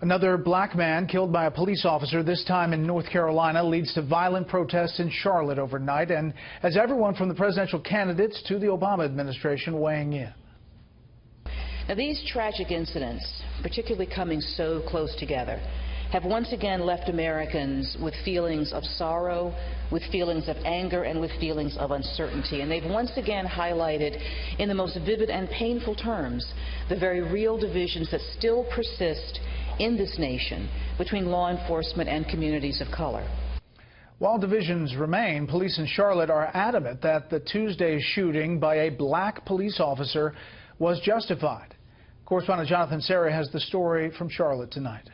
Another black man killed by a police officer, this time in North Carolina, leads to violent protests in Charlotte overnight, and has everyone from the presidential candidates to the Obama administration weighing in. Now, these tragic incidents, particularly coming so close together, have once again left Americans with feelings of sorrow, with feelings of anger, and with feelings of uncertainty. And they've once again highlighted in the most vivid and painful terms the very real divisions that still persist in this nation between law enforcement and communities of color. While divisions remain, police in Charlotte are adamant that the Tuesday shooting by a black police officer was justified. Correspondent Jonathan Serrie has the story from Charlotte tonight.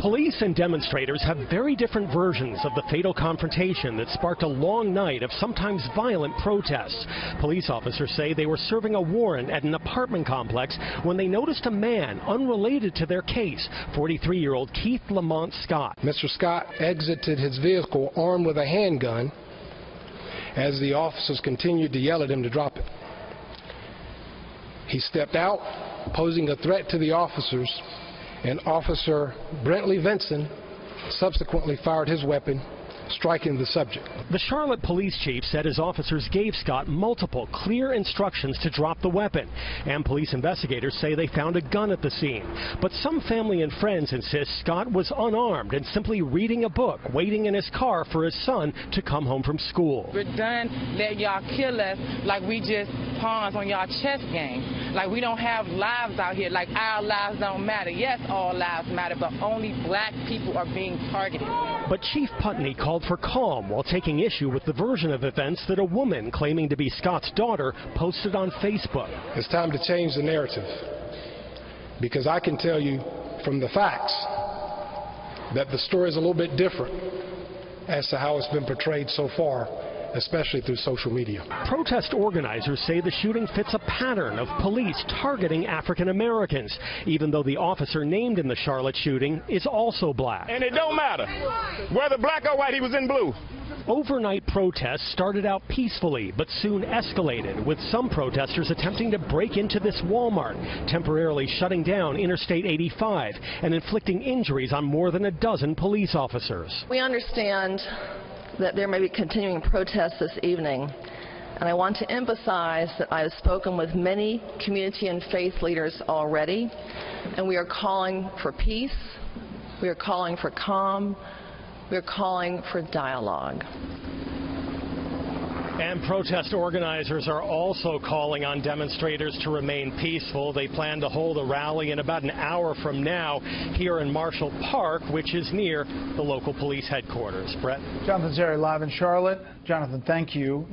Police and demonstrators have very different versions of the fatal confrontation that sparked a long night of sometimes violent protests. Police officers say they were serving a warrant at an apartment complex when they noticed a man unrelated to their case, 43-year-old Keith Lamont Scott. Mr. Scott exited his vehicle armed with a handgun as the officers continued to yell at him to drop it. He stepped out, posing a threat to the officers, and Officer Brentley Vinson subsequently fired his weapon, striking the subject. The Charlotte police chief said his officers gave Scott multiple clear instructions to drop the weapon, and police investigators say they found a gun at the scene. But some family and friends insist Scott was unarmed and simply reading a book, waiting in his car for his son to come home from school. We're done letting y'all kill us like we just pawns on y'all chess game. Like we don't have lives out here, like our lives don't matter. Yes, all lives matter, but only black people are being targeted. But Chief Putney called for calm while taking issue with the version of events that a woman claiming to be Scott's daughter posted on Facebook. It's time to change the narrative, because I can tell you from the facts that the story is a little bit different as to how it's been portrayed so far, especially through social media. Protest organizers say the shooting fits a pattern of police targeting African Americans, even though the officer named in the Charlotte shooting is also black. And it don't matter whether black or white, he was in blue. Overnight protests started out peacefully, but soon escalated, with some protesters attempting to break into this Walmart, temporarily shutting down Interstate 85 and inflicting injuries on more than a dozen police officers. We understand that there may be continuing protests this evening, and I want to emphasize that I have spoken with many community and faith leaders already, and we are calling for peace, we are calling for calm, we are calling for dialogue. And protest organizers are also calling on demonstrators to remain peaceful. They plan to hold a rally in about an hour from now here in Marshall Park, which is near the local police headquarters. Brett? Jonathan Serrie live in Charlotte. Jonathan, thank you.